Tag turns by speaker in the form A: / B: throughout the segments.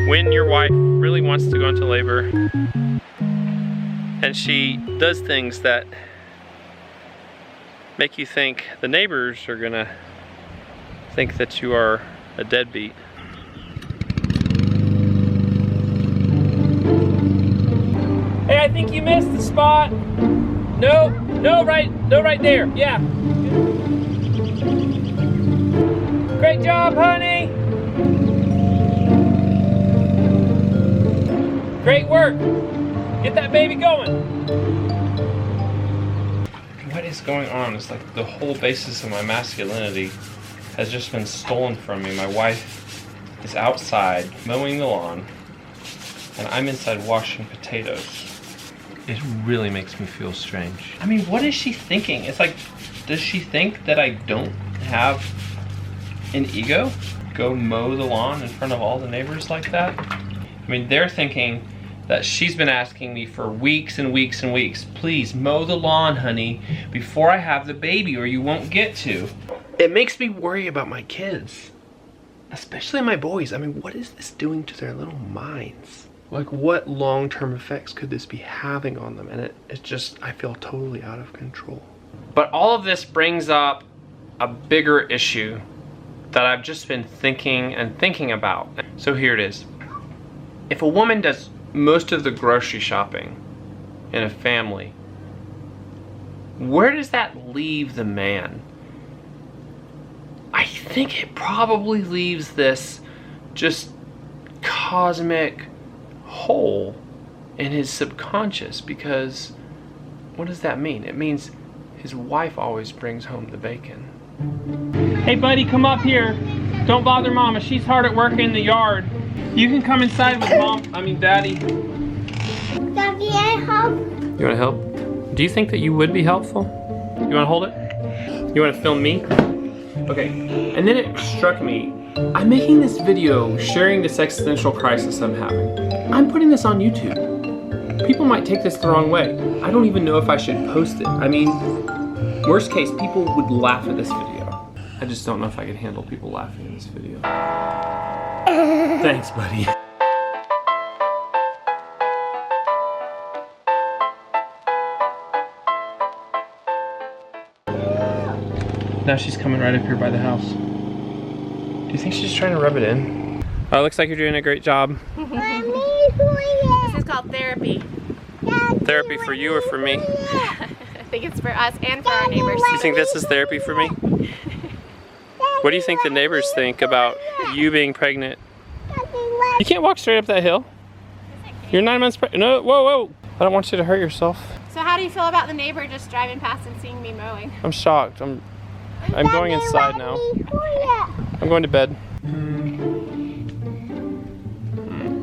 A: When your wife really wants to go into labor and she does things that make you think the neighbors are gonna think that you are a deadbeat. Hey, I think you missed the spot. No, right there. Yeah. Great job, honey. Great work. Get that baby going. What is going on? It's like the whole basis of my masculinity has just been stolen from me. My wife is outside mowing the lawn and I'm inside washing potatoes. It really makes me feel strange. I mean, what is she thinking? It's like, does she think that I don't have an ego? Go mow the lawn in front of all the neighbors like that? I mean, they're thinking that she's been asking me for weeks and weeks and weeks, please mow the lawn, honey, before I have the baby or you won't get to. It makes me worry about my kids, especially my boys. I mean, what is this doing to their little minds? Like, what long-term effects could this be having on them? And it's just, I feel totally out of control. But all of this brings up a bigger issue that I've just been thinking about. So here it is. If a woman does most of the grocery shopping in a family, where does that leave the man? I think it probably leaves this just cosmic hole in his subconscious, because what does that mean? It means his wife always brings home the bacon. Hey buddy, come up here. Don't bother mama, she's hard at work in the yard. You can come inside with daddy.
B: Daddy, I help.
A: You wanna help? Do you think that you would be helpful? You wanna hold it? You wanna film me? Okay, and then it struck me, I'm making this video sharing this existential crisis I'm having. I'm putting this on YouTube. People might take this the wrong way. I don't even know if I should post it. I mean, worst case, people would laugh at this video. I just don't know if I can handle people laughing at this video. Thanks, buddy. Now she's coming right up here by the house. Do you think she's trying to rub it in? Oh, it looks like you're doing a great job.
C: This is called therapy.
A: Therapy for you or for me?
C: I think it's for us and for our neighbors.
A: You think this is therapy for me? What do you think the neighbors think about you being pregnant? You can't walk straight up that hill. You're 9 months pregnant. No, whoa. I don't want you to hurt yourself.
C: So how do you feel about the neighbor just driving past and seeing me mowing?
A: I'm shocked. I'm going inside now. I'm going to bed.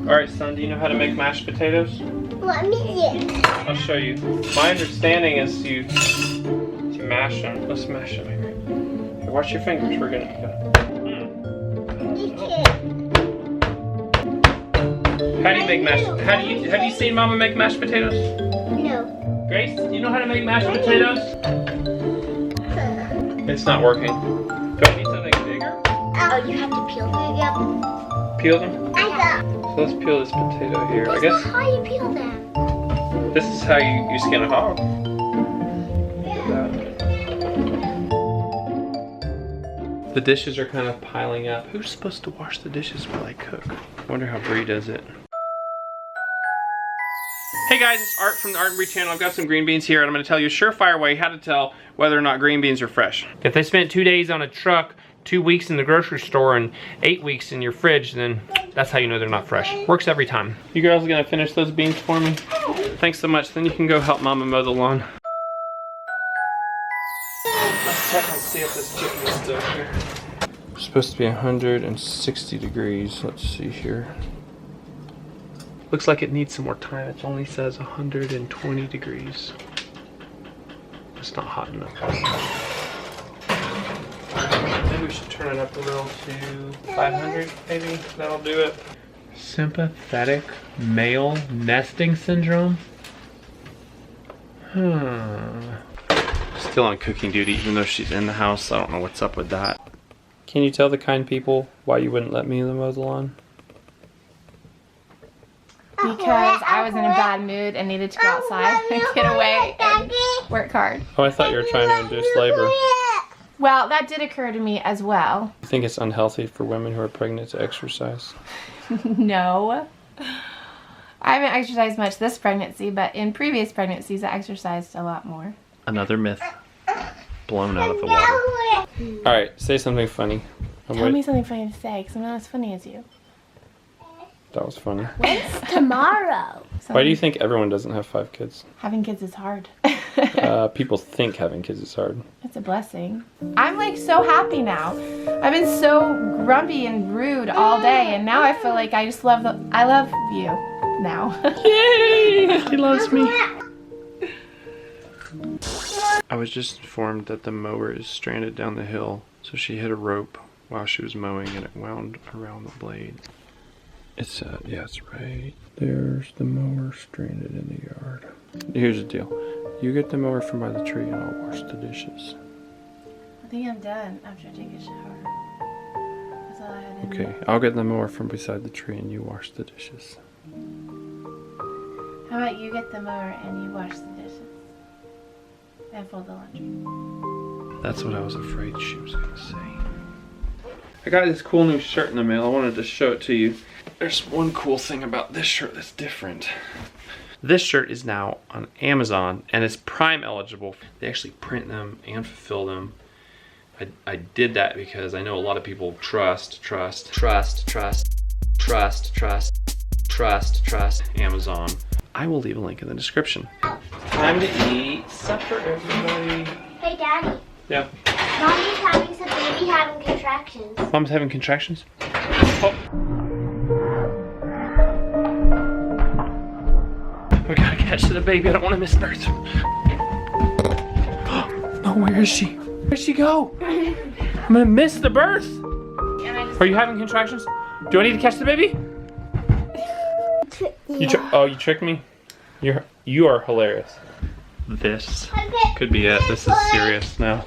A: All right, son, do you know how to make mashed potatoes?
B: Let me see.
A: I'll show you. My understanding is to mash them. Let's mash them here. Here, watch your fingers. We're gonna. How do you make mashed? Have you seen Mama make mashed potatoes?
B: No.
A: Grace, do you know how to make mashed potatoes? It's not working. Do I need something bigger?
B: Oh, you have to peel them. Yep.
A: Peel them?
B: I got.
A: So let's peel this potato here. I
B: That's
A: guess
B: not how you peel them.
A: this is how you skin a hog. The dishes are kind of piling up. Who's supposed to wash the dishes while I cook? I wonder how Bri does it. Hey guys, it's Art from the Art and Bri channel. I've got some green beans here and I'm gonna tell you a surefire way how to tell whether or not green beans are fresh. If they spent 2 days on a truck, 2 weeks in the grocery store, and 8 weeks in your fridge, then that's how you know they're not fresh. Works every time. You girls gonna finish those beans for me? Thanks so much, then you can go help Mama mow the lawn. Let's check and see if this chicken is still here. It's supposed to be 160 degrees. Let's see here. Looks like it needs some more time. It only says 120 degrees. It's not hot enough. Maybe we should turn it up a little to 500, maybe. That'll do it. Sympathetic male nesting syndrome? Still on cooking duty, even though she's in the house. I don't know what's up with that. Can you tell the kind people why you wouldn't let me mow the lawn?
C: Because I was in a bad mood and needed to go outside and get away and work hard.
A: Oh, I thought you were trying to induce labor.
C: Well, that did occur to me as well.
A: You think it's unhealthy for women who are pregnant to exercise?
C: No. I haven't exercised much this pregnancy, but in previous pregnancies I exercised a lot more.
A: Another myth blown out of the water. Alright, say something funny.
C: Tell me something funny to say, because I'm not as funny as you.
A: That was funny.
B: When's tomorrow?
A: Why do you think everyone doesn't have 5 kids?
C: Having kids is hard.
A: People think having kids is hard.
C: It's a blessing. I'm like so happy now. I've been so grumpy and rude all day, and now I feel like I just love I love you now.
A: Yay! He loves me. I was just informed that the mower is stranded down the hill, so she hit a rope while she was mowing and it wound around the blade. It's yeah, it's right there's the mower stranded in the yard. Here's the deal. You get the mower from by the tree and I'll wash the dishes.
C: I think I'm done after I take a shower. That's all I had to do.
A: Okay, I'll get the mower from beside the tree and you wash the dishes.
C: How about you get the mower and you wash the dishes? And fold the laundry.
A: That's what I was afraid she was gonna say. I got this cool new shirt in the mail. I wanted to show it to you. There's one cool thing about this shirt that's different. This shirt is now on Amazon and it's Prime eligible. They actually print them and fulfill them. I did that because I know a lot of people trust Amazon. I will leave a link in the description. Time to eat supper, everybody.
B: Hey, Daddy.
A: Yeah.
B: Mommy's having some baby having contractions.
A: Mom's having contractions? Oh. We gotta catch the baby. I don't want to miss birth. Oh, where is she? Where'd she go? I'm gonna miss the birth. Are you having contractions? Do I need to catch the baby?
B: Yeah.
A: You tricked me? You are hilarious. This could be it. This is serious now.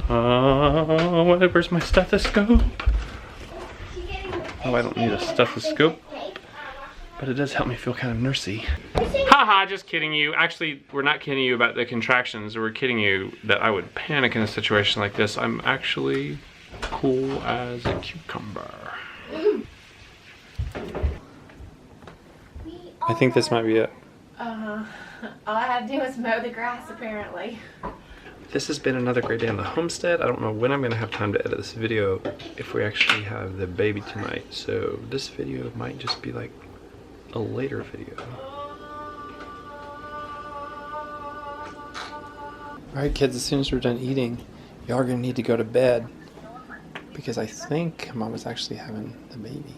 A: Where's my stethoscope? Oh, I don't need a stethoscope. But it does help me feel kind of nursey. Haha, just kidding you. Actually, we're not kidding you about the contractions. We're kidding you that I would panic in a situation like this. I'm actually cool as a cucumber. I think this might be it.
C: All I had to do was mow the grass, apparently.
A: This has been another great day on the homestead. I don't know when I'm gonna have time to edit this video if we actually have the baby tonight. So this video might just be like a later video. Alright kids, as soon as we're done eating, y'all are gonna need to go to bed because I think Mama's actually having the baby.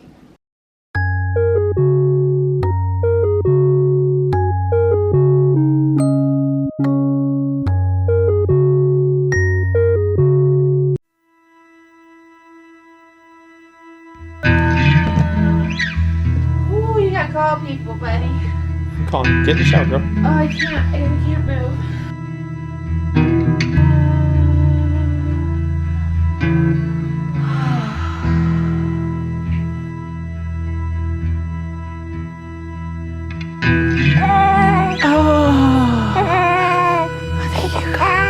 C: Ooh, you gotta call people, buddy.
A: I'm calling. Get in the shower, girl.
C: Oh, I can't.